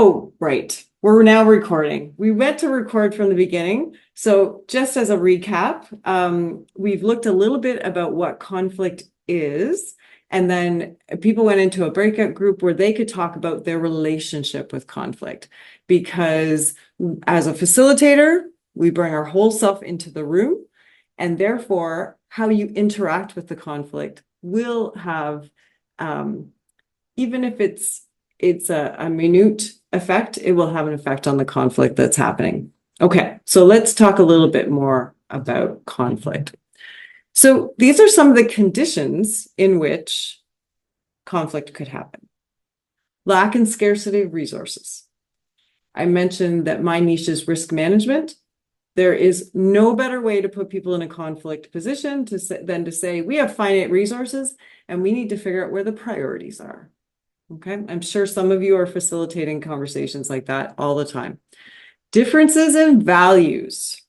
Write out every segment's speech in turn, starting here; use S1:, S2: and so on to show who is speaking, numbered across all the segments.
S1: Oh, right. We're now recording. We meant to record from the beginning. So just as a recap, we've looked a little bit about what conflict is, and then people went into a breakout group where they could talk about their relationship with conflict. Because as a facilitator, we bring our whole self into the room, and therefore how you interact with the conflict will have, even if it's a minute effect, it will have an effect on the conflict that's happening. Okay, so let's talk a little bit more about conflict. So these are some of the conditions in which conflict could happen. Lack and scarcity of resources. I mentioned that my niche is risk management. There is no better way to put people in a conflict position than to say, we have finite resources and we need to figure out where the priorities are. Okay, I'm sure some of you are facilitating conversations like that all the time. Differences in values.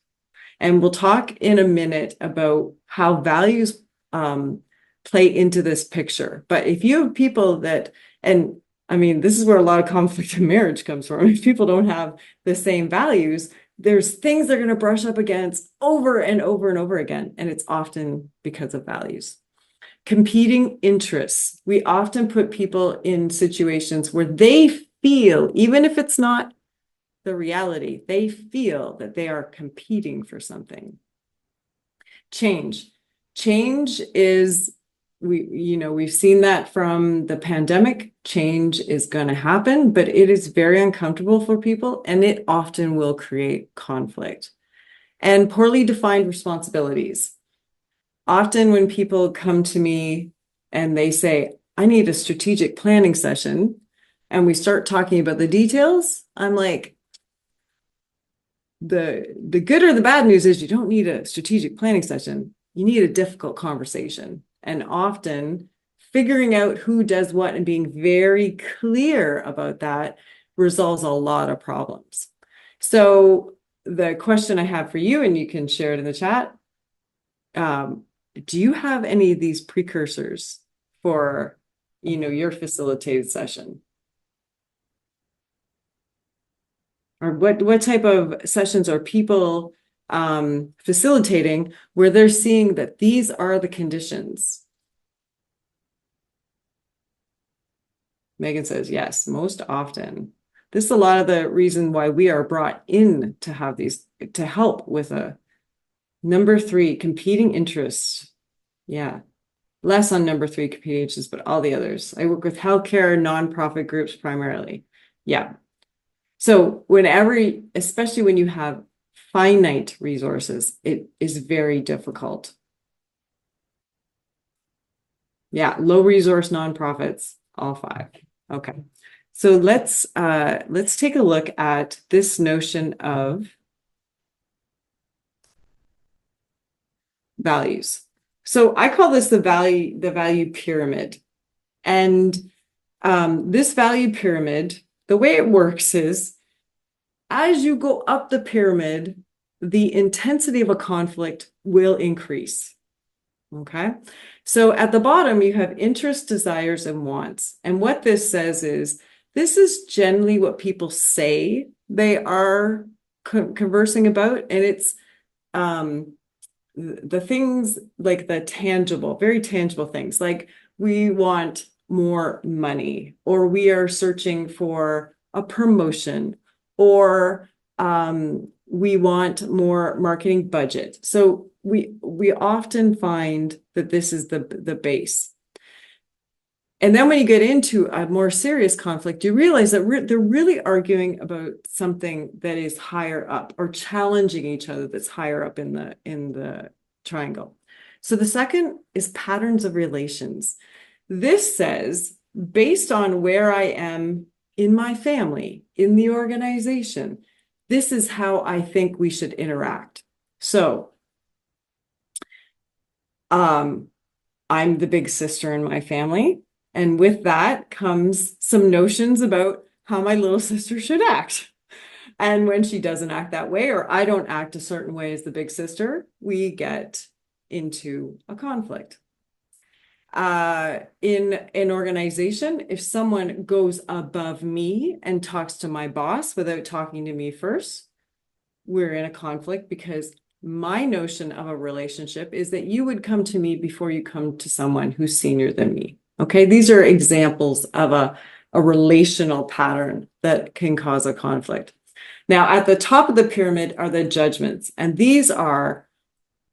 S1: And we'll talk in a minute about how values play into this picture. But if you have people that, and I mean, this is where a lot of conflict in marriage comes from. If people don't have the same values, there's things they're going to brush up against over and over and over again. And it's often because of values. Competing interests. We often put people in situations where they feel, even if it's not the reality, they feel that they are competing for something. Change. Change is, we've seen that from the pandemic. Change is going to happen, but it is very uncomfortable for people, and it often will create conflict. And poorly defined responsibilities. Often when people come to me and they say, I need a strategic planning session, and we start talking about the details, I'm like, the good or the bad news is you don't need a strategic planning session. You need a difficult conversation. And often figuring out who does what and being very clear about that resolves a lot of problems. So the question I have for you, and you can share it in the chat, do you have any of these precursors for, your facilitated session? Or what type of sessions are people facilitating where they're seeing that these are the conditions? Megan says, yes, most often. This is a lot of the reason why we are brought in to have these, to help with a number 3, competing interests. Yeah. Less on number 3, competing interests, but all the others. I work with healthcare, nonprofit groups primarily. Yeah. So especially when you have finite resources, it is very difficult. Yeah, low resource nonprofits, all 5. Okay. So let's take a look at this notion of values. So I call this the value pyramid. And this value pyramid, the way it works is, as you go up the pyramid, the intensity of a conflict will increase. Okay. So at the bottom, you have interests, desires, and wants. And what this says is, this is generally what people say they are conversing about. And it's the things like the tangible, very tangible things, like we want more money, or we are searching for a promotion, or we want more marketing budget. So we often find that this is the base. And then when you get into a more serious conflict, you realize that they're really arguing about something that is higher up, or challenging each other that's higher up in the triangle. So the second is patterns of relations. This says, based on where I am in my family, in the organization, this is how I think we should interact. So I'm the big sister in my family. And with that comes some notions about how my little sister should act. And when she doesn't act that way, or I don't act a certain way as the big sister, we get into a conflict. In an organization, if someone goes above me and talks to my boss without talking to me first, we're in a conflict because my notion of a relationship is that you would come to me before you come to someone who's senior than me. Okay, these are examples of a relational pattern that can cause a conflict. Now, at the top of the pyramid are the judgments, and these are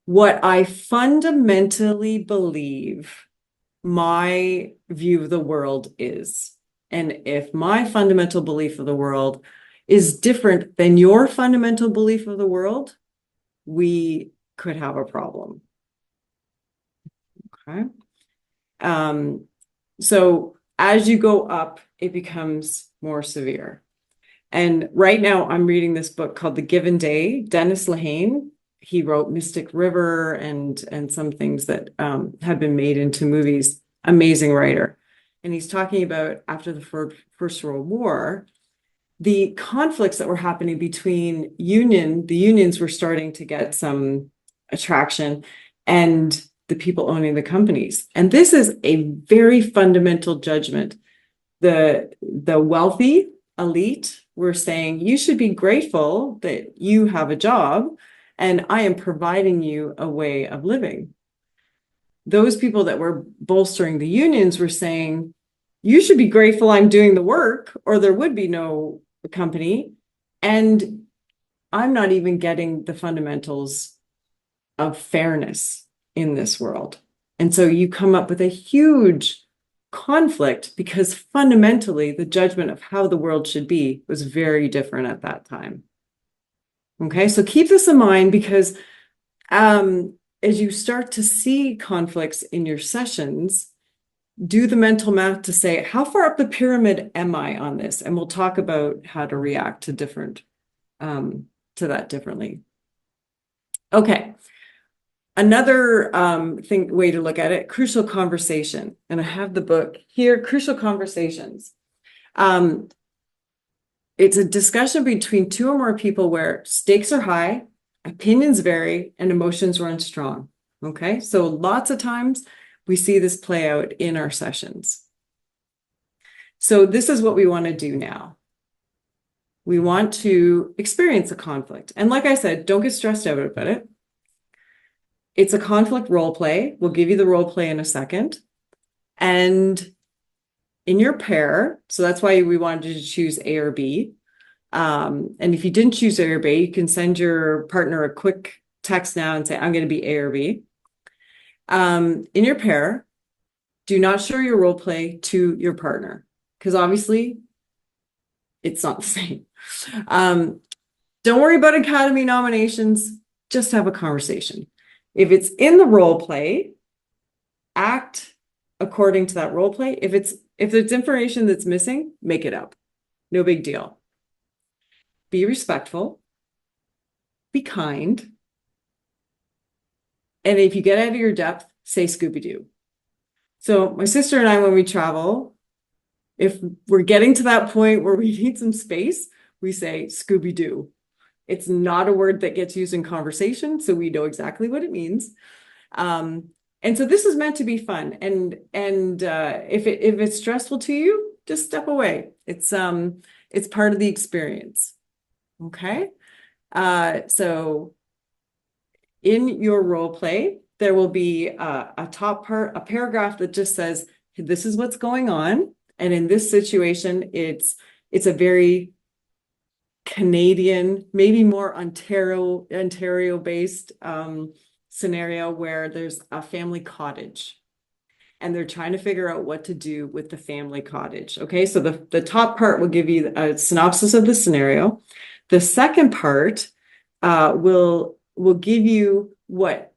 S1: what I fundamentally believe my view of the world is. And if my fundamental belief of the world is different than your fundamental belief of the world, we could have a problem. Okay. So as you go up, it becomes more severe. And right now I'm reading this book called The Given Day. Dennis Lehane, he wrote Mystic River and some things that have been made into movies. Amazing writer. And he's talking about after the First World War, the conflicts that were happening between the unions were starting to get some attraction, and the people owning the companies. And this is a very fundamental judgment. The wealthy elite were saying, you should be grateful that you have a job and I am providing you a way of living. Those people that were bolstering the unions were saying, you should be grateful I'm doing the work or there would be no company. And I'm not even getting the fundamentals of fairness in this world. And so you come up with a huge conflict because fundamentally the judgment of how the world should be was very different at that time. Okay, so keep this in mind because as you start to see conflicts in your sessions, do the mental math to say, how far up the pyramid am I on this? And we'll talk about how to react to that differently. Okay. Another way to look at it, crucial conversation. And I have the book here, Crucial Conversations. It's a discussion between two or more people where stakes are high, opinions vary, and emotions run strong. Okay, so lots of times we see this play out in our sessions. So this is what we want to do now. We want to experience a conflict. And like I said, don't get stressed out about it. It's a conflict role play. We'll give you the role play in a second. And in your pair, so that's why we wanted to choose A or B. And if you didn't choose A or B, you can send your partner a quick text now and say, I'm going to be A or B. In your pair, do not show your role play to your partner because obviously it's not the same. Don't worry about Academy nominations. Just have a conversation. If it's in the role play, act according to that role play. If it's information that's missing, make it up. No big deal. Be respectful. Be kind. And if you get out of your depth, say Scooby-Doo. So my sister and I, when we travel, if we're getting to that point where we need some space, we say Scooby-Doo. It's not a word that gets used in conversation, so we know exactly what it means. And so this is meant to be fun. And if it's stressful to you, just step away. It's part of the experience. Okay. So in your role play, there will be a paragraph that just says, this is what's going on. And in this situation, it's a very Canadian, maybe more Ontario-based scenario where there's a family cottage and they're trying to figure out what to do with the family cottage. Okay, so the top part will give you a synopsis of the scenario. The second part will give you what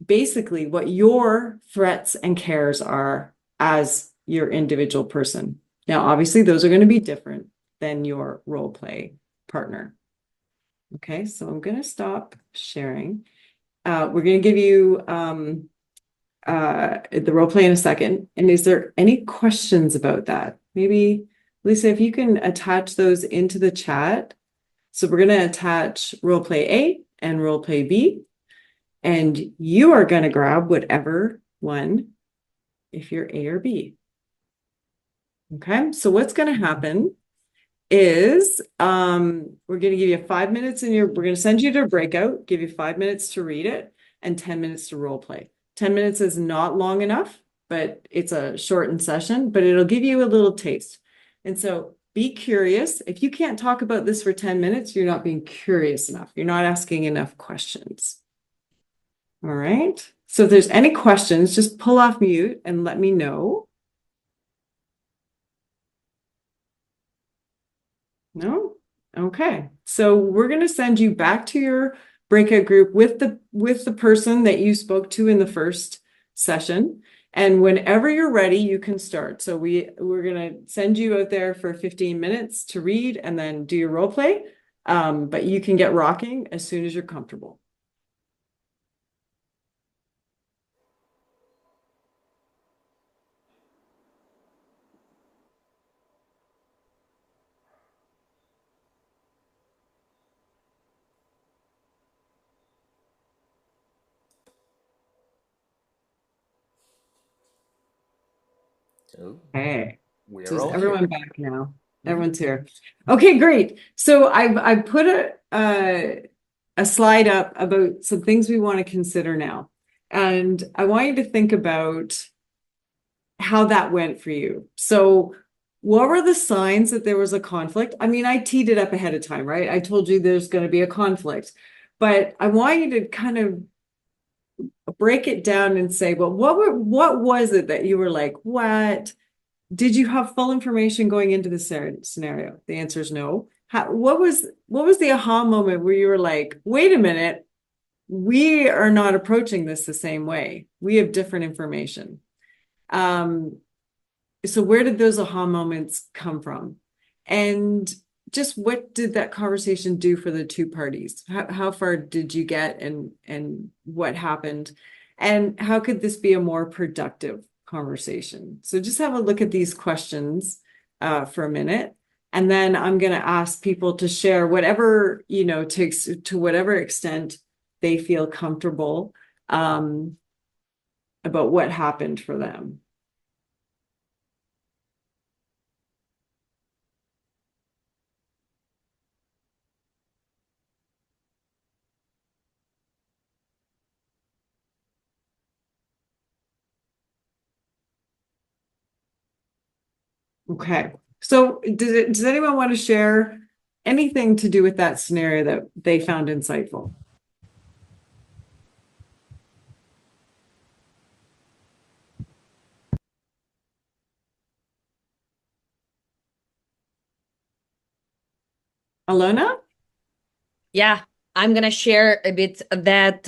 S1: your threats and cares are as your individual person. Now, obviously, those are going to be different than your role play partner. Okay, so I'm going to stop sharing. We're going to give you the role play in a second. And is there any questions about that? Maybe, Lisa, if you can attach those into the chat. So we're going to attach role play A and role play B. And you are going to grab whatever one if you're A or B. Okay, so what's going to happen is we're going to give you 5 minutes we're going to send you to a breakout, give you 5 minutes to read it and 10 minutes to role play. 10 minutes is not long enough, but it's a shortened session, but it'll give you a little taste. And so be curious. If you can't talk about this for 10 minutes, you're not being curious enough. You're not asking enough questions. All right. So if there's any questions, just pull off mute and let me know. No? Okay. So we're going to send you back to your breakout group with the person that you spoke to in the first session. And whenever you're ready, you can start. So we're going to send you out there for 15 minutes to read and then do your role play. But you can get rocking as soon as you're comfortable. Okay.
S2: We
S1: So
S2: are
S1: is
S2: all
S1: everyone
S2: here.
S1: back now? Everyone's here. Okay, great. So I've put a slide up about some things we want to consider now. And I want you to think about how that went for you. So what were the signs that there was a conflict? I mean, I teed it up ahead of time, right? I told you there's going to be a conflict, but I want you to kind of break it down and say, well, what was it that you were like, what? Did you have full information going into the scenario? The answer is no. What was the aha moment where you were like, wait a minute, we are not approaching this the same way. We have different information. So where did those aha moments come from? And just what did that conversation do for the two parties? How far did you get and what happened? And how could this be a more productive conversation? So just have a look at these questions for a minute. And then I'm going to ask people to share whatever, to whatever extent they feel comfortable about what happened for them. Okay. So does anyone want to share anything to do with that scenario that they found insightful? Alona?
S3: Yeah, I'm gonna share a bit that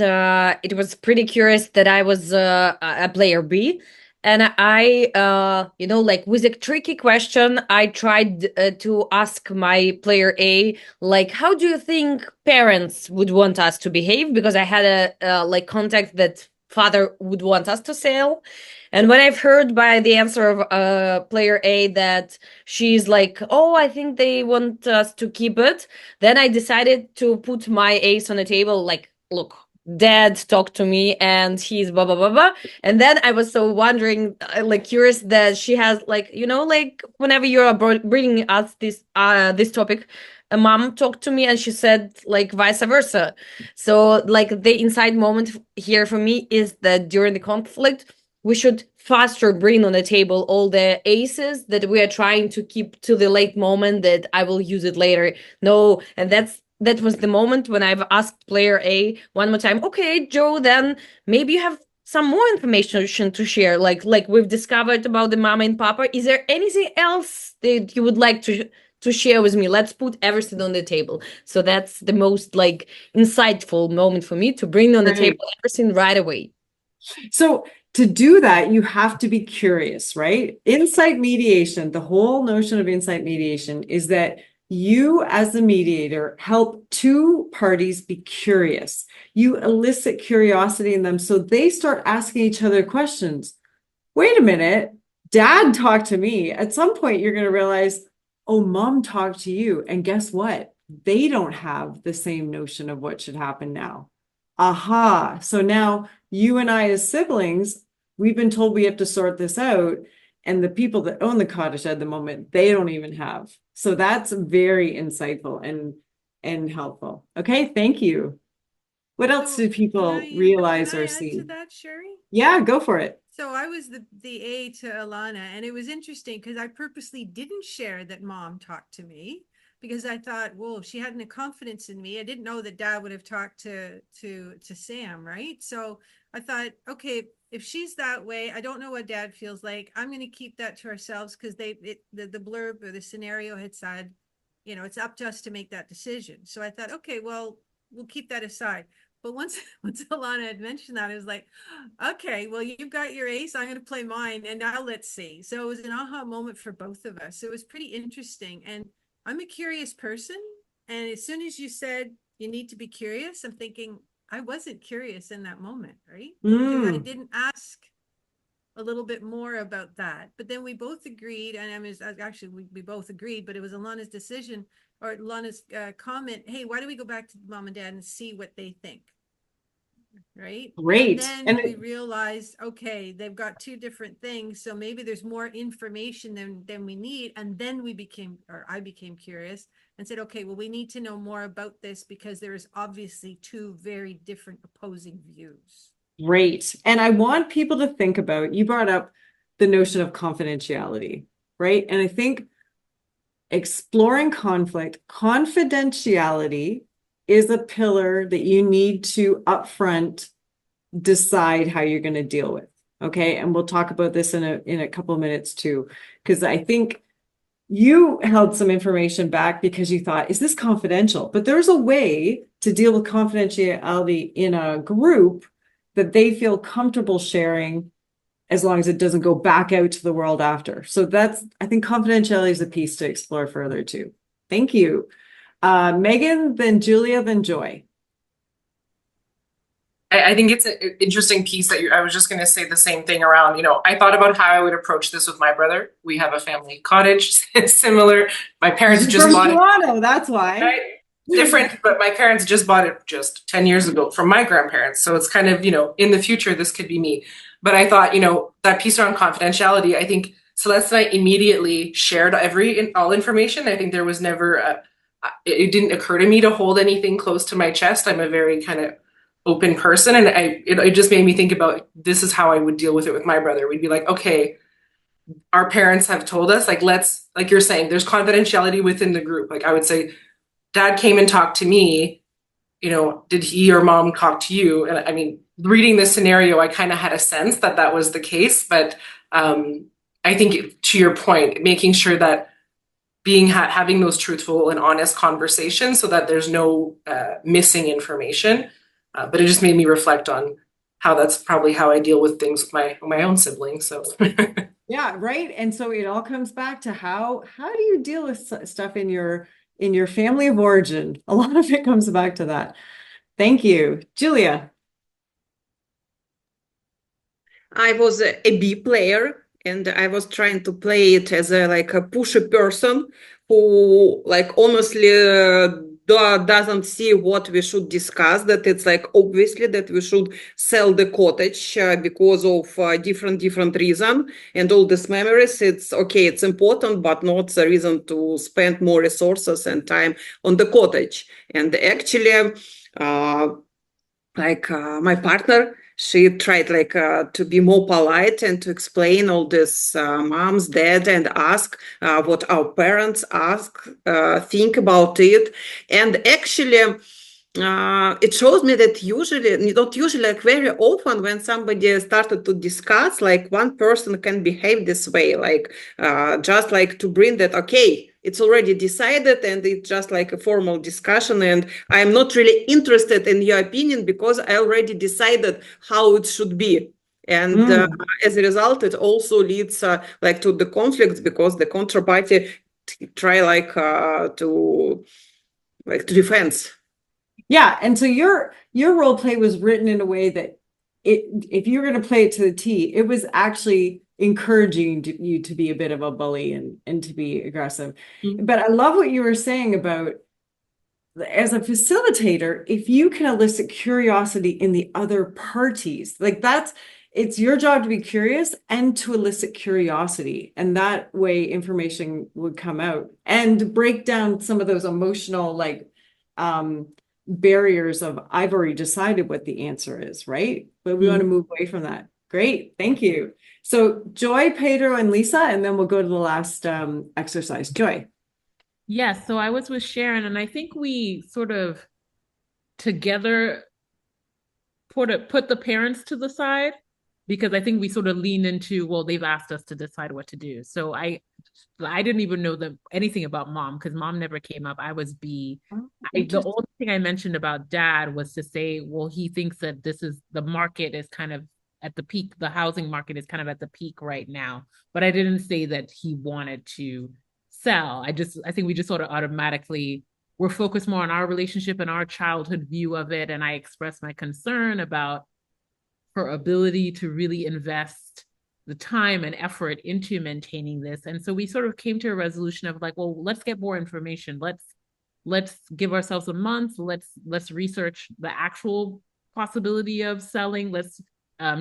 S3: it was pretty curious that I was a player B, and like with a tricky question, I tried to ask my player A, like, how do you think parents would want us to behave? Because I had a like context that father would want us to sail. And when I've heard by the answer of player A that she's like, oh, I think they want us to keep it, then I decided to put my ace on the table, like, look, dad talked to me and he's blah, blah, blah, blah. And then I was so wondering, like, curious that she has, like, like, whenever you're bringing us this topic, a mom talked to me and she said, like, vice versa. So, like, the inside moment here for me is that during the conflict, we should faster bring on the table all the aces that we are trying to keep to the late moment that I will use it later. No, and that was the moment when I've asked player A one more time, okay, Joe, then maybe you have some more information to share, like we've discovered about the mama and papa. Is there anything else that you would like to share with me? Let's put everything on the table. So that's the most like insightful moment for me, to bring on the table everything right away.
S1: So to do that, you have to be curious, right? Insight mediation, the whole notion of insight mediation is that you, as the mediator, help two parties be curious. You elicit curiosity in them so they start asking each other questions. Wait a minute, dad talked to me. At some point, you're going to realize, oh, mom talked to you. And guess what? They don't have the same notion of what should happen now. Aha. So now you and I, as siblings, we've been told we have to sort this out. And the people that own the cottage at the moment, they don't even have. So that's very insightful and helpful. Okay, thank you. What else
S2: So
S1: do people
S2: can
S1: realize
S2: I
S1: or
S2: add to
S1: see?
S2: that, Sheri?
S1: Yeah, go for it.
S2: So I was the A to Alana, and it was interesting because I purposely didn't share that mom talked to me because I thought, well, if she had any confidence in me, I didn't know that dad would have talked to Sam, right? So I thought, okay, if she's that way, I don't know what dad feels like. I'm going to keep that to ourselves because the blurb or the scenario had said, it's up to us to make that decision. So I thought, okay, well, we'll keep that aside. But once Alana had mentioned that, I was like, okay, well, you've got your ace. I'm going to play mine. And now let's see. So it was an aha moment for both of us. It was pretty interesting. And I'm a curious person. And as soon as you said you need to be curious, I'm thinking I wasn't curious in that moment, right? Because I didn't ask a little bit more about that. But then we both agreed, and I mean, actually, we both agreed, but it was Alana's decision or Alana's comment. Hey, why don't we go back to mom and dad and see what they think? Right.
S1: Great.
S2: And
S1: And
S2: then we realized, okay, they've got two different things. So maybe there's more information than we need. And then I became curious and said, okay, well, we need to know more about this because there is obviously two very different opposing views.
S1: great. And I want people to think about, you brought up the notion of confidentiality, right? And I think exploring conflict, confidentiality is a pillar that you need to upfront decide how you're going to deal with. Okay. And we'll talk about this in a couple of minutes too, because I think you held some information back because you thought, is this confidential? But there's a way to deal with confidentiality in a group that they feel comfortable sharing as long as it doesn't go back out to the world after. So I think confidentiality is a piece to explore further too. Thank you. Megan, then Julia, then Joy.
S4: I think it's an interesting piece that I was just going to say the same thing around, I thought about how I would approach this with my brother. We have a family cottage, similar. My parents
S1: You're
S4: just
S1: from
S4: bought
S1: Toronto, that's why.
S4: Right? Different, but my parents just bought it just 10 years ago from my grandparents. So it's kind of, in the future, this could be me. But I thought, that piece around confidentiality, I think Celeste and I immediately shared all information. I think there was never, it didn't occur to me to hold anything close to my chest. I'm a very kind of open person. And it just made me think about, this is how I would deal with it with my brother. We'd be like, okay, our parents have told us, like you're saying, there's confidentiality within the group. Like I would say, dad came and talked to me, did he or mom talk to you? And I mean, reading this scenario, I kind of had a sense that was the case, but I think to your point, making sure that having those truthful and honest conversations so that there's no missing information. But it just made me reflect on how that's probably how I deal with things with my own siblings. So
S1: yeah, right. And so it all comes back to how do you deal with stuff in your family of origin? A lot of it comes back to that. Thank you. Julia.
S5: I was a B player and I was trying to play it as a pushy person who honestly doesn't see what we should discuss, that it's obviously that we should sell the cottage because of different reason and all these memories. It's okay, it's important, but not the reason to spend more resources and time on the cottage. And actually my partner, she tried to be more polite and to explain all this mom's, dad, and ask what our parents think about it. And actually, it shows me that not usually, very often when somebody started to discuss, one person can behave this way, just to bring that, okay, it's already decided and it's just a formal discussion and I'm not really interested in your opinion because I already decided how it should be. And as a result, it also leads to the conflicts because the counterparty try to defense.
S1: Yeah, and so your role play was written in a way that if you were going to play it to the T, it was actually encouraging you to be a bit of a bully and to be aggressive. But I love what you were saying about as a facilitator, if you can elicit curiosity in the other parties, it's your job to be curious and to elicit curiosity. And that way information would come out and break down some of those emotional like barriers of I've already decided what the answer is, right? But we want to move away from that. Great, thank you. So Joy, Pedro, and Lisa, and then we'll go to the last exercise. Joy.
S6: Yes, so I was with Sharon, and I think we sort of together put the parents to the side, because I think we sort of leaned into, well, they've asked us to decide what to do. So I didn't even know anything about mom, because mom never came up. I was B. The only thing I mentioned about dad was to say, well, he thinks that the market is kind of at the peak. The housing market is kind of at the peak right now. But I didn't say that he wanted to sell. I think we just sort of automatically we're focused more on our relationship and our childhood view of it. And I expressed my concern about her ability to really invest the time and effort into maintaining this. And so we sort of came to a resolution of like, well, let's get more information. Let's give ourselves a month. Let's research the actual possibility of selling.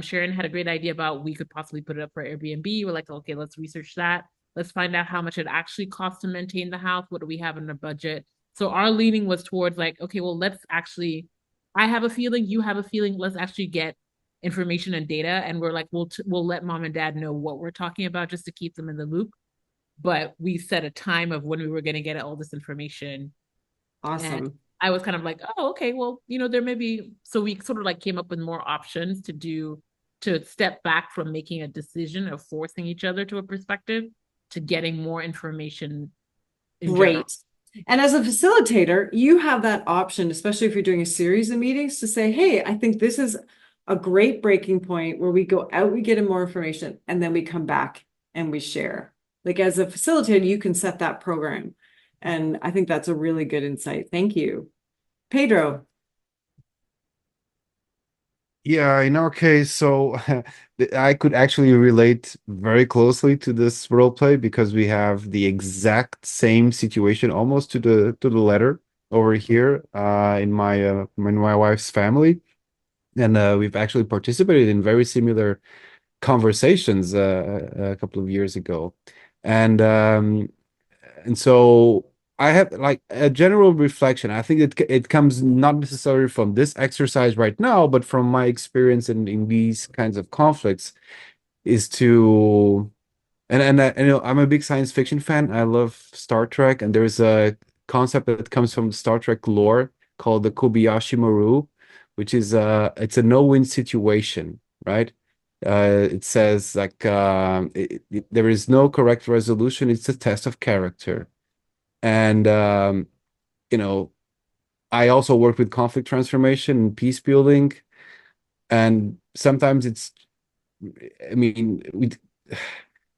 S6: Sharon had a great idea about we could possibly put it up for Airbnb. We're like, okay, let's research that. Let's find out how much it actually costs to maintain the house. What do we have in the budget? So our leaning was towards like, okay, well, I have a feeling, you have a feeling, let's actually get information and data. And we're like, we'll let mom and dad know what we're talking about just to keep them in the loop. But we set a time of when we were going to get all this information.
S1: Awesome.
S6: And I was kind of like, oh, okay, well, there may be, so we sort of like came up with more options to step back from making a decision of forcing each other to a perspective to getting more information.
S1: Great. And as a facilitator, you have that option, especially if you're doing a series of meetings, to say, hey, I think this is a great breaking point where we go out, we get in more information, and then we come back and we share. Like as a facilitator, you can set that program. And I think that's a really good insight. Thank you. Pedro.
S7: Yeah, in our case, so I could actually relate very closely to this role play because we have the exact same situation almost to the letter over here in my wife's family. And we've actually participated in very similar conversations a couple of years ago. And so I have like a general reflection. I think it comes not necessarily from this exercise right now, but from my experience in these kinds of conflicts is to, and I'm a big science fiction fan. I love Star Trek, and there's a concept that comes from Star Trek lore called the Kobayashi Maru, which is it's a no-win situation, right? It says like there is no correct resolution. It's a test of character. And I also work with conflict transformation and peace building, and sometimes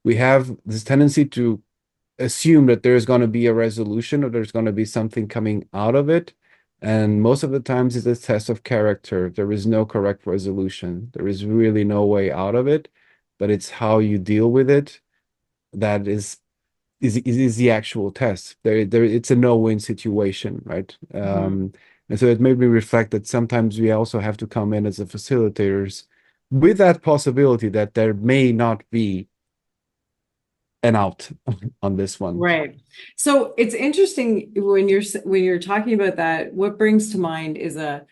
S7: we have this tendency to assume that there's going to be a resolution or there's going to be something coming out of it, and most of the times it's a test of character. There is no correct resolution. There is really no way out of it, but it's how you deal with it that is the actual test. It's a no-win situation, right? And so it made me reflect that sometimes we also have to come in as a facilitators with that possibility that there may not be an out on this one.
S1: Right. So it's interesting when you're talking about that, what brings to mind is a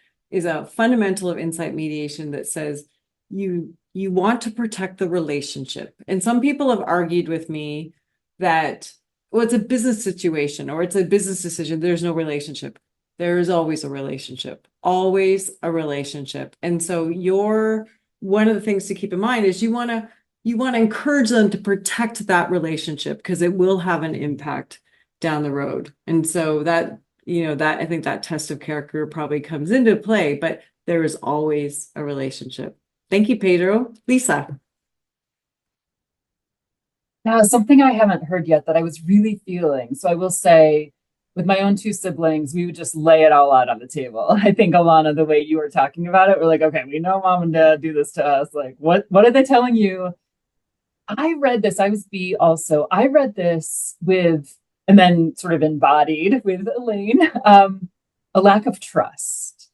S1: fundamental of insight mediation that says you want to protect the relationship. And some people have argued with me that, well, it's a business situation or it's a business decision. There's no relationship. There is always a relationship, always a relationship. And so one of the things to keep in mind is you want to encourage them to protect that relationship because it will have an impact down the road. And so that I think that test of character probably comes into play, but there is always a relationship. Thank you, Pedro. Lisa.
S8: Now, something I haven't heard yet that I was really feeling. So I will say, with my own two siblings, we would just lay it all out on the table. I think, Alana, the way you were talking about it, we're like, okay, we know mom and dad do this to us. Like, what are they telling you? I read this, I was B also. I read this and then sort of embodied with Elaine, a lack of trust.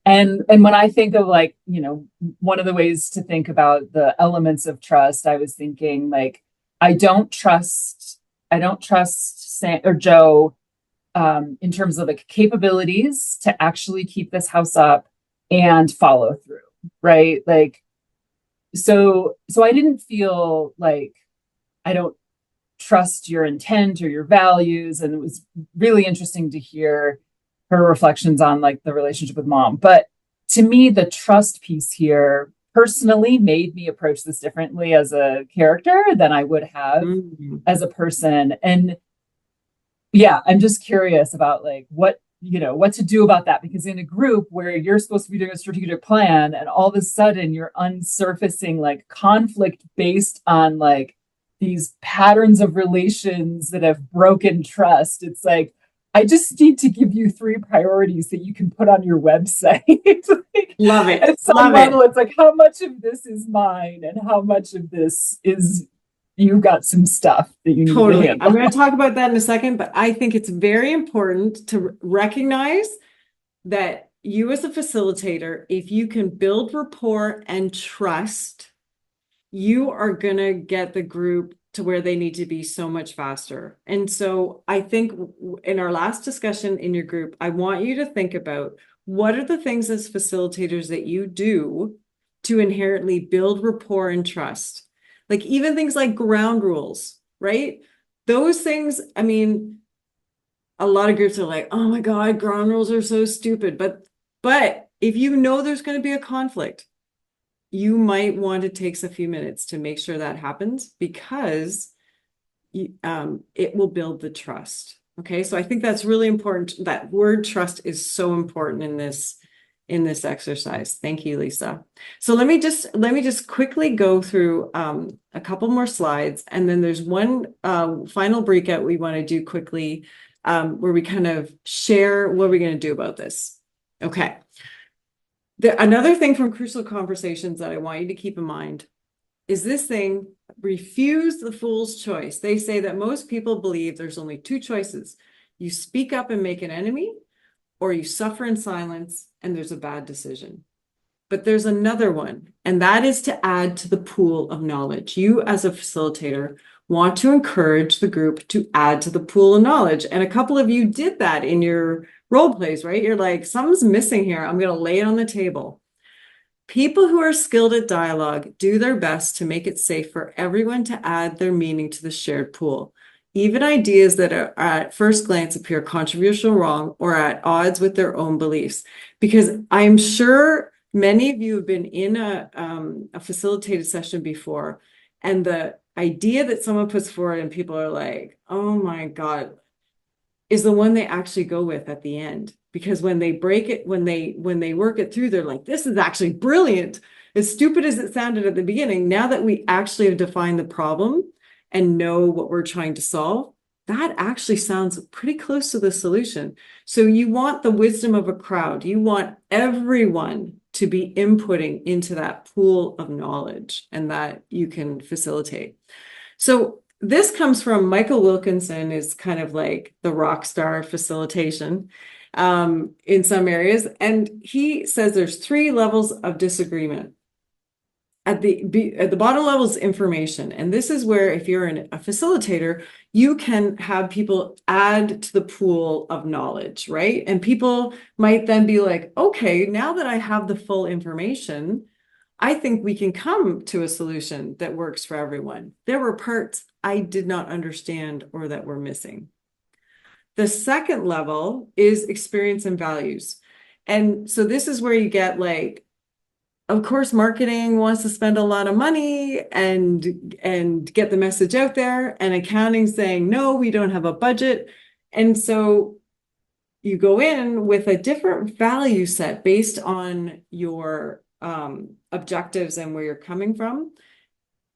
S8: And when I think of like, you know, one of the ways to think about the elements of trust, I was thinking like, I don't trust Sam or Joe in terms of like capabilities to actually keep this house up and follow through, right? Like, so I didn't feel like I don't trust your intent or your values. And it was really interesting to hear her reflections on like the relationship with mom. But to me, the trust piece here personally made me approach this differently as a character than I would have as a person. And yeah, I'm just curious about like what, you know, what to do about that, because in a group where you're supposed to be doing a strategic plan and all of a sudden you're unsurfacing like conflict based on like these patterns of relations that have broken trust. It's like, I just need to give you 3 priorities that you can put on your website. Like,
S1: Love it.
S8: at some
S1: Love
S8: level,
S1: it.
S8: it's like, how much of this is mine and how much of this is you got some stuff that you need to
S1: Totally.
S8: handle.
S1: I'm going to talk about that in a second, but I think it's very important to recognize that you as a facilitator, if you can build rapport and trust, you are going to get the group to where they need to be so much faster. And so I think in our last discussion in your group, I want you to think about what are the things as facilitators that you do to inherently build rapport and trust. Like even things like ground rules, right? Those things, I mean, a lot of groups are like, oh my God, ground rules are so stupid. But if you know there's going to be a conflict, you might want to take a few minutes to make sure that happens, because it will build the trust. Okay, so I think that's really important. That word trust is so important in this exercise. Thank you, Lisa. So let me just quickly go through a couple more slides, and then there's one final breakout we want to do quickly, where we kind of share what we're going to do about this. Okay. Another thing from Crucial Conversations that I want you to keep in mind is this thing: refuse the fool's choice. They say that most people believe there's only 2 choices. You speak up and make an enemy, or you suffer in silence and there's a bad decision. But there's another one, and that is to add to the pool of knowledge. You as a facilitator want to encourage the group to add to the pool of knowledge. And a couple of you did that in your role plays, right? You're like, something's missing here. I'm going to lay it on the table. People who are skilled at dialogue do their best to make it safe for everyone to add their meaning to the shared pool. Even ideas that are at first glance appear controversial, wrong, or at odds with their own beliefs. Because I'm sure many of you have been in a facilitated session before, and the idea that someone puts forward and people are like, oh my God, is the one they actually go with at the end. Because when they break it, when they work it through, they're like, this is actually brilliant. As stupid as it sounded at the beginning, now that we actually have defined the problem and know what we're trying to solve, that actually sounds pretty close to the solution. So you want the wisdom of a crowd. You want everyone to be inputting into that pool of knowledge, and that you can facilitate. So this comes from Michael Wilkinson, is kind of like the rock star facilitation in some areas. And he says there's 3 levels of disagreement. At the bottom level is information. And this is where, if you're a facilitator, you can have people add to the pool of knowledge, right? And people might then be like, okay, now that I have the full information, I think we can come to a solution that works for everyone. There were parts I did not understand or that were missing. The second level is experience and values. And so this is where you get like, of course, marketing wants to spend a lot of money and get the message out there, and accounting saying, no, we don't have a budget. And so you go in with a different value set based on your objectives and where you're coming from.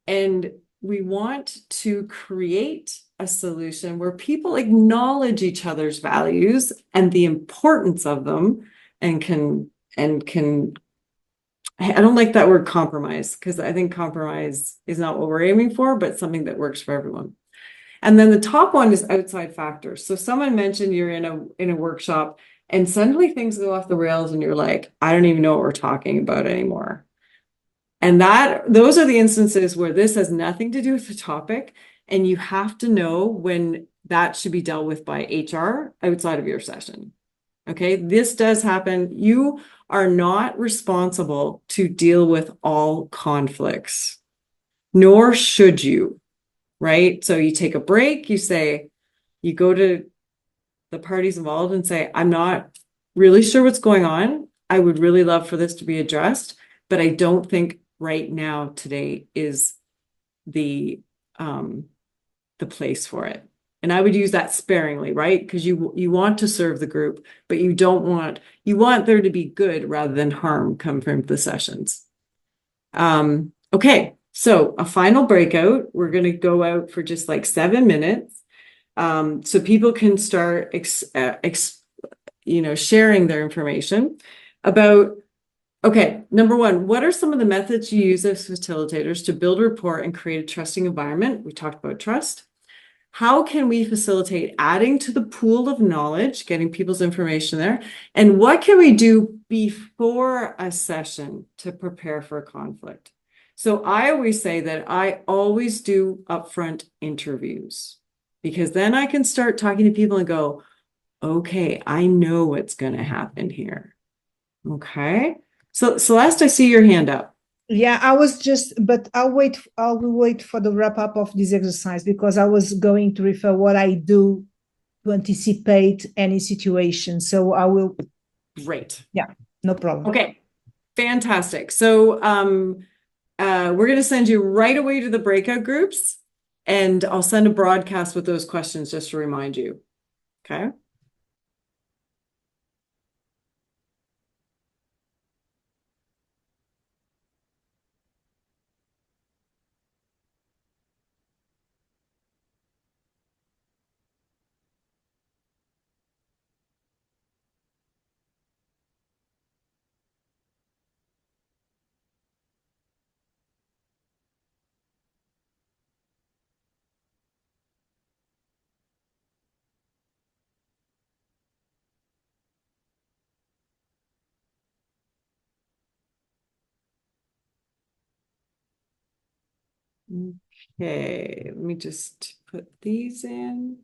S1: And we want to create a solution where people acknowledge each other's values and the importance of them, and can I don't like that word compromise, because I think compromise is not what we're aiming for, but something that works for everyone. And then the top one is outside factors. So someone mentioned you're in a workshop And suddenly things go off the rails and you're like, I don't even know what we're talking about anymore. And those are the instances where this has nothing to do with the topic. And you have to know when that should be dealt with by HR outside of your session. Okay, this does happen. You are not responsible to deal with all conflicts, nor should you, right? So you take a break, you go to the parties involved and say, I'm not really sure what's going on. I would really love for this to be addressed, but I don't think right now today is the place for it. And I would use that sparingly, right? Because you want to serve the group, but you want there to be good rather than harm come from the sessions. Okay, so a final breakout. We're going to go out for just like 7 minutes. So people can start sharing their information about, okay, number one, what are some of the methods you use as facilitators to build rapport and create a trusting environment? We talked about trust. How can we facilitate adding to the pool of knowledge, getting people's information there? And what can we do before a session to prepare for a conflict? So I always say that I always do upfront interviews, because then I can start talking to people and go, okay, I know what's going to happen here. Okay. So Celeste, I see your hand up.
S9: Yeah, but I will wait for the wrap up of this exercise, because I was going to refer what I do to anticipate any situation. So I will.
S1: Great.
S9: Yeah, no problem.
S1: Okay, fantastic. So we're going to send you right away to the breakout groups, and I'll send a broadcast with those questions just to remind you. Okay. Okay, let me just put these in.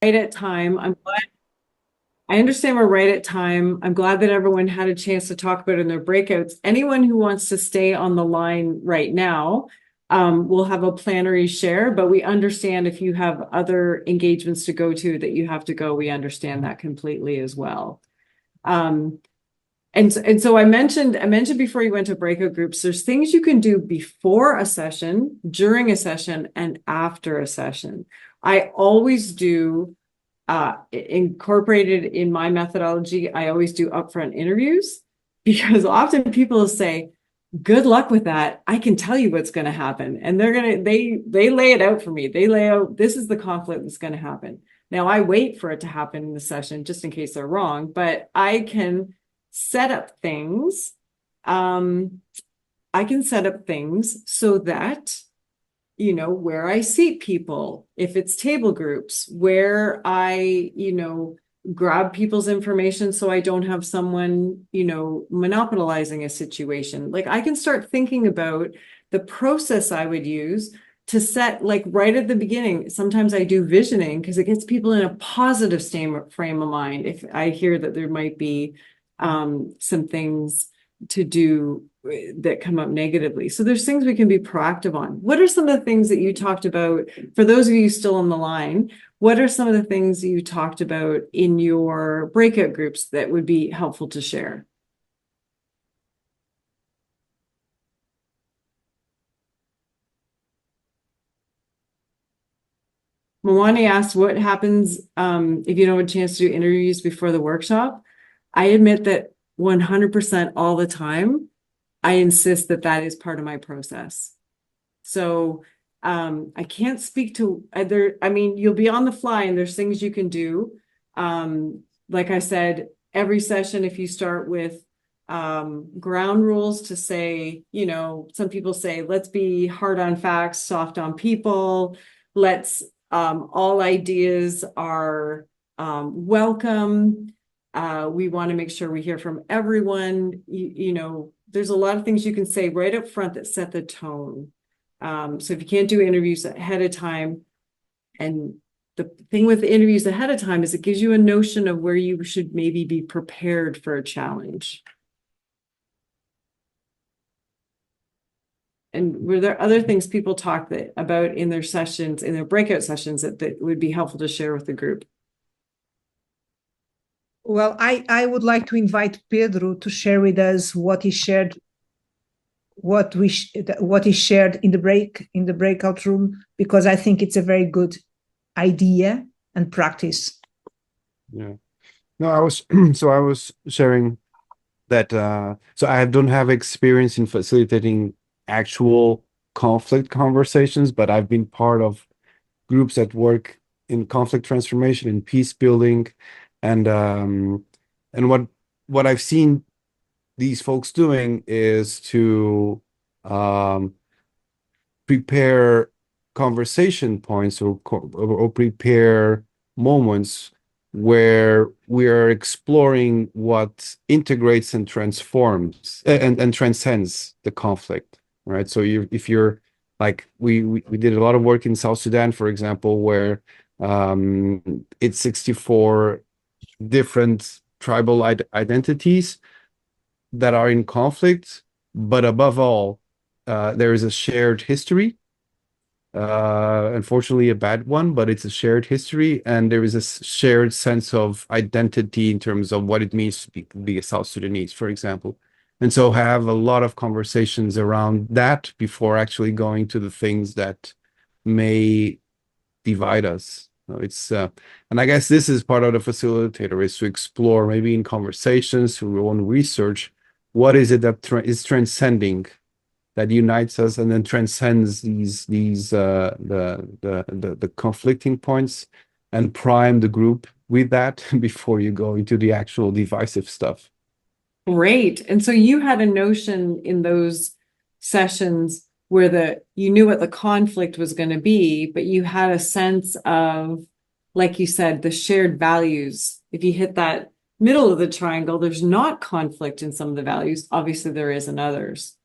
S1: Right at time. I understand we're right at time. I'm glad that everyone had a chance to talk about it in their breakouts. Anyone who wants to stay on the line right now, we'll have a plenary share, but we understand if you have other engagements to go to that you have to go, we understand that completely as well. And so I mentioned before you went to breakout groups, there's things you can do before a session, during a session, and after a session. I always do incorporated in my methodology, I always do upfront interviews, because often people say, good luck with that. I can tell you what's going to happen. And they lay it out for me. They lay out, this is the conflict that's going to happen. Now I wait for it to happen in the session just in case they're wrong, but I can set up things. I can set up things so that, where I seat people, if it's table groups, where I, grab people's information so I don't have someone, monopolizing a situation. Like I can start thinking about the process I would use to set, like right at the beginning. Sometimes I do visioning because it gets people in a positive frame of mind. If I hear that there might be some things to do that come up negatively. So there's things we can be proactive on. What are some of the things that you talked about, for those of you still on the line, what are some of the things you talked about in your breakout groups that would be helpful to share? Mawani asked, what happens if you don't have a chance to do interviews before the workshop? I admit that 100% all the time, I insist that that is part of my process. So I can't speak to either. I mean, you'll be on the fly and there's things you can do. Like I said, every session, if you start with ground rules to say, some people say, let's be hard on facts, soft on people. Let's all ideas are welcome. We want to make sure we hear from everyone. You know, there's a lot of things you can say right up front that set the tone. So if you can't do interviews ahead of time, and the thing with the interviews ahead of time is it gives you a notion of where you should maybe be prepared for a challenge. And were there other things people talk about in their sessions, in their breakout sessions, that would be helpful to share with the group?
S9: Well, I would like to invite Pedro to share with us what he shared, what he shared in the breakout room, because I think it's a very good idea and practice.
S7: Yeah. No, I was so I was sharing that so I don't have experience in facilitating actual conflict conversations, but I've been part of groups that work in conflict transformation and peace building, and what I've seen these folks doing is to prepare conversation points or prepare moments where we are exploring what integrates and transforms and transcends the conflict, right? So if you're like we did a lot of work in South Sudan, for example, where it's 64 different tribal identities that are in conflict, but above all, there is a shared history. Unfortunately, a bad one, but it's a shared history, and there is a shared sense of identity in terms of what it means to be a South Sudanese, for example. And so have a lot of conversations around that before actually going to the things that may divide us. So it's and I guess this is part of the facilitator, is to explore maybe in conversations through your own research, what is it that is transcending, that unites us and then transcends these the conflicting points, and prime the group with that before you go into the actual divisive stuff.
S1: Great. And so you had a notion in those sessions where you knew what the conflict was going to be, but you had a sense of, like you said, the shared values. If you hit that middle of the triangle, there's not conflict in some of the values. Obviously, there is in others.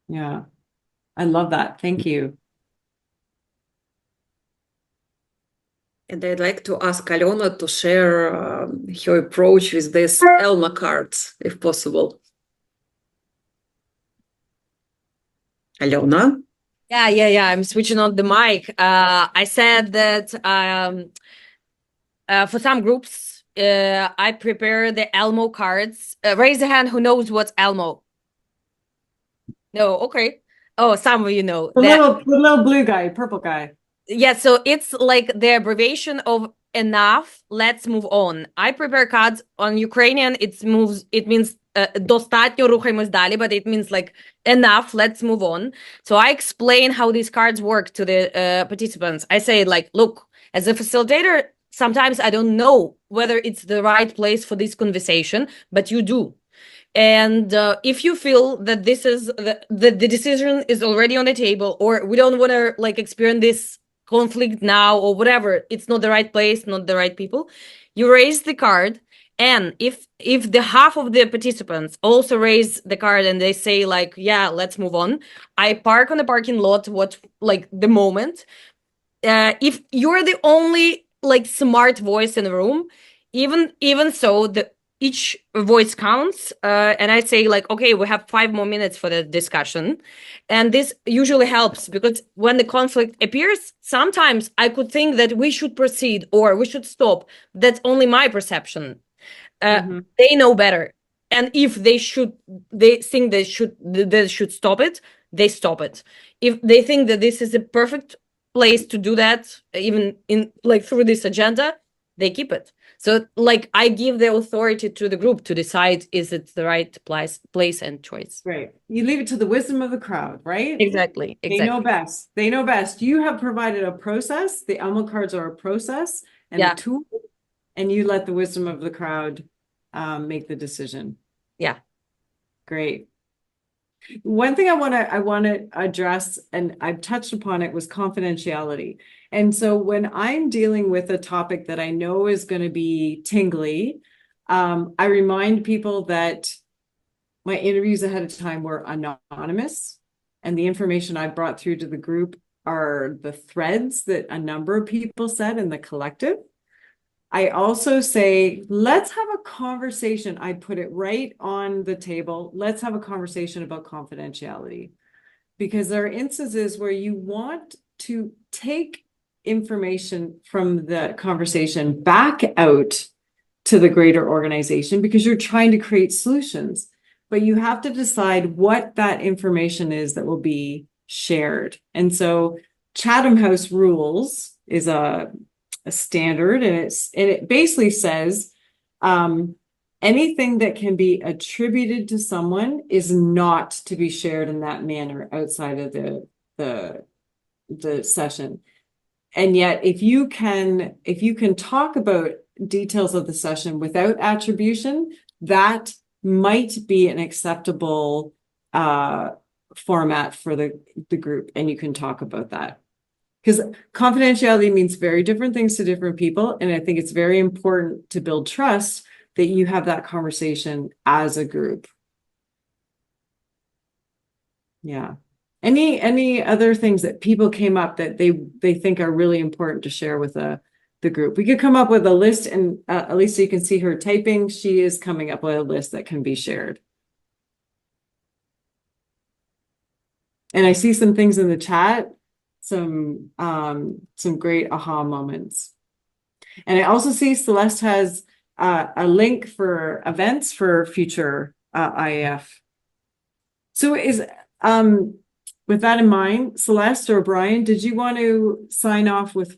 S1: Yeah, I love that. Thank you.
S5: And I'd like to ask Alona to share her approach with these Elma cards, if possible. Alona?
S3: Yeah. I'm switching on the mic. I said that for some groups, I prepare the Elmo cards. Raise the hand who knows what's Elmo. No, okay. Oh, some of you know.
S1: The little blue guy, purple guy.
S3: Yeah, so it's like the abbreviation of enough, let's move on. I prepare cards on Ukrainian. It means достатньо, рухаємось далі, but it means like enough, let's move on. So I explain how these cards work to the participants. I say like, look, as a facilitator, sometimes I don't know whether it's the right place for this conversation, but you do. And if you feel that this is the decision is already on the table, or we don't want to like experience this conflict now, or whatever, it's not the right place, not the right people, you raise the card. And if the half of the participants also raise the card and they say like, yeah, let's move on, I park on the parking lot the moment. If you're the only like smart voice in the room, even so, each voice counts, and I say like, okay, we have 5 more minutes for the discussion. And this usually helps, because when the conflict appears, sometimes I could think that we should proceed or we should stop. That's only my perception. They know better. And if they think they should stop it, they stop it. If they think that this is a perfect place to do that, even in like through this agenda, they keep it. So like I give the authority to the group to decide, is it the right place and choice.
S1: Right. You leave it to the wisdom of the crowd, right?
S3: Exactly.
S1: They know best. They know best. You have provided a process. The Elmo cards are a process and a tool, and you let the wisdom of the crowd make the decision.
S3: Yeah.
S1: Great. One thing I want to address, and I've touched upon it, was confidentiality. And so when I'm dealing with a topic that I know is going to be tingly, I remind people that my interviews ahead of time were anonymous, and the information I brought through to the group are the threads that a number of people said in the collective. I also say, let's have a conversation. I put it right on the table. Let's have a conversation about confidentiality, because there are instances where you want to take information from the conversation back out to the greater organization because you're trying to create solutions. But you have to decide what that information is that will be shared. And so Chatham House rules is a standard, and it basically says anything that can be attributed to someone is not to be shared in that manner outside of the session. And yet if you can talk about details of the session without attribution, that might be an acceptable format for the group, and you can talk about that. Because confidentiality means very different things to different people. And I think it's very important to build trust that you have that conversation as a group. Yeah. Any other things that people came up that they think are really important to share with the group? We could come up with a list, and at least you can see her typing. She is coming up with a list that can be shared. And I see some things in the chat, some great aha moments. And I also see Celeste has a link for events for future IAF. So with that in mind, Celeste or Brian, did you want to sign off with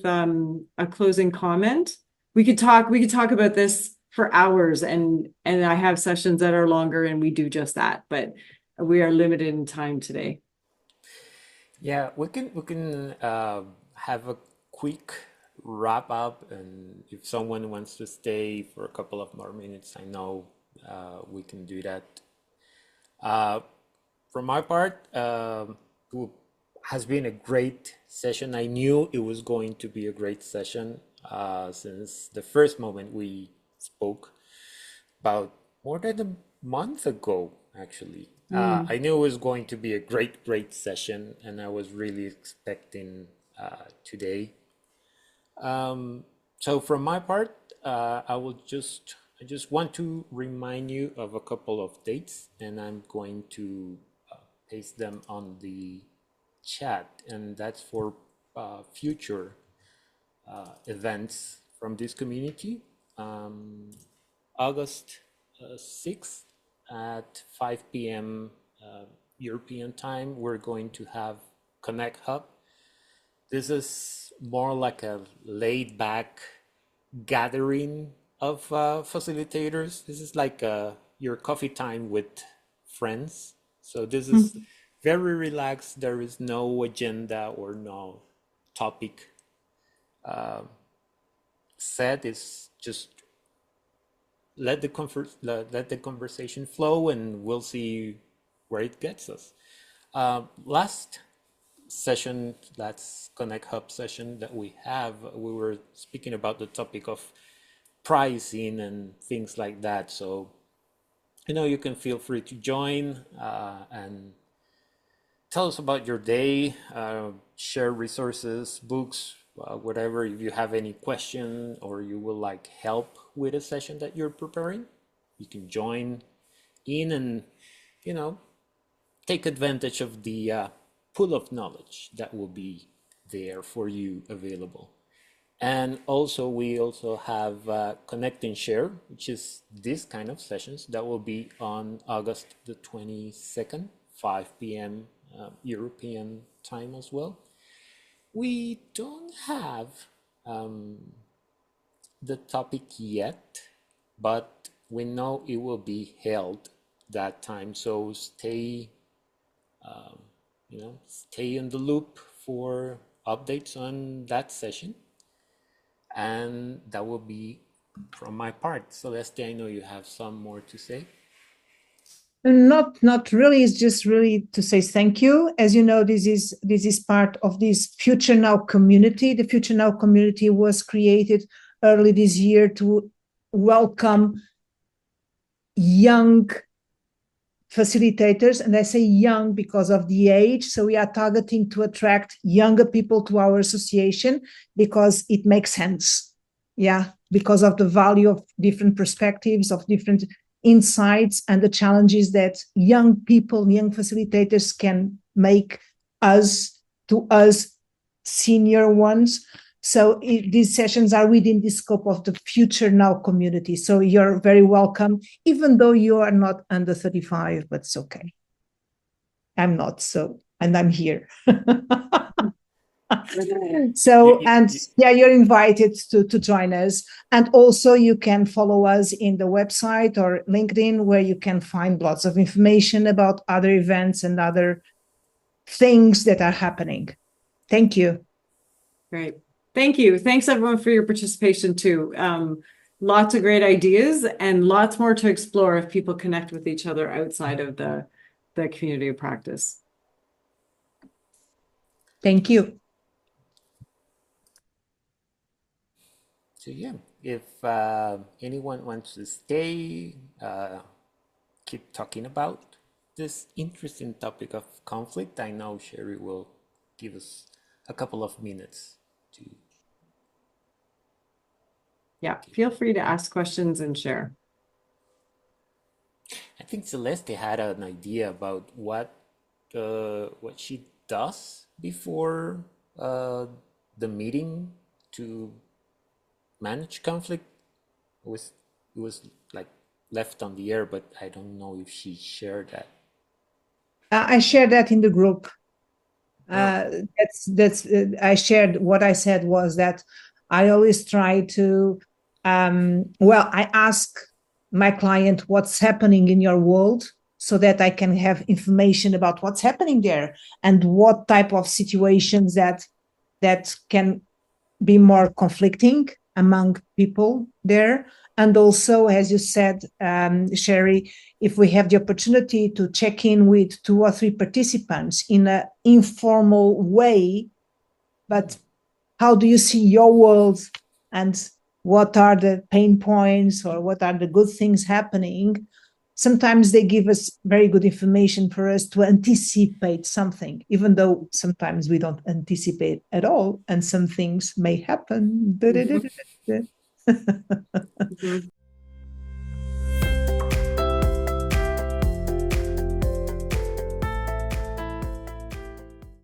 S1: a closing comment? We could talk about this for hours, and I have sessions that are longer, and we do just that, but we are limited in time today.
S10: Yeah, we can have a quick wrap up, and if someone wants to stay for a couple of more minutes, I know we can do that. From my part, has been a great session. I knew it was going to be a great session since the first moment we spoke about more than a month ago, actually. I knew it was going to be a great session, and I was really expecting today. So from my part, I just want to remind you of a couple of dates, and I'm going to paste them on the chat, and that's for future events from this community. August 6th at 5 p.m. European time, we're going to have Connect Hub. This is more like a laid back gathering of facilitators. This is like your coffee time with friends. So this is very relaxed. There is no agenda or no topic set. It's just let the conversation flow, and we'll see where it gets us. Last session, that's Connect Hub session that we have, we were speaking about the topic of pricing and things like that. So, you can feel free to join and tell us about your day, share resources, books, whatever. If you have any question or you would like help with a session that you're preparing, you can join in and, take advantage of the pool of knowledge that will be there for you available. And also, we also have Connect and Share, which is this kind of sessions that will be on August the 22nd, 5 p.m. European time as well. We don't have the topic yet, but we know it will be held that time. So stay in the loop for updates on that session. And that will be from my part. Celeste, I know you have some more to say.
S9: Not really. It's just really to say thank you. As you know, this is part of this Future Now community. The Future Now community was created early this year to welcome young facilitators, and I say young because of the age. So we are targeting to attract younger people to our association because it makes sense. Yeah, because of the value of different perspectives, of different insights, and the challenges that young people, young facilitators can make us senior ones. So these sessions are within the scope of the Future Now community. So you're very welcome, even though you are not under 35, but it's okay. I'm not, so, and I'm here. So, you're invited to join us. And also you can follow us in the website or LinkedIn, where you can find lots of information about other events and other things that are happening. Thank you.
S1: Great. Thank you. Thanks everyone for your participation too. Lots of great ideas and lots more to explore if people connect with each other outside of the community of practice.
S9: Thank you.
S10: So yeah, if anyone wants to stay, keep talking about this interesting topic of conflict, I know Sheri will give us a couple of minutes to.
S1: Yeah, feel free to ask questions and share.
S10: I think Celeste had an idea about what she does before the meeting to manage conflict. It was like left on the air, but I don't know if she shared that.
S9: I shared that in the group. I shared what I said was that I always try to, I ask my client what's happening in your world so that I can have information about what's happening there and what type of situations that can be more conflicting among people there. And also, as you said, Sheri, if we have the opportunity to check in with 2 or 3 participants in an informal way, but how do you see your world and what are the pain points or what are the good things happening? Sometimes they give us very good information for us to anticipate something, even though sometimes we don't anticipate at all, and some things may happen.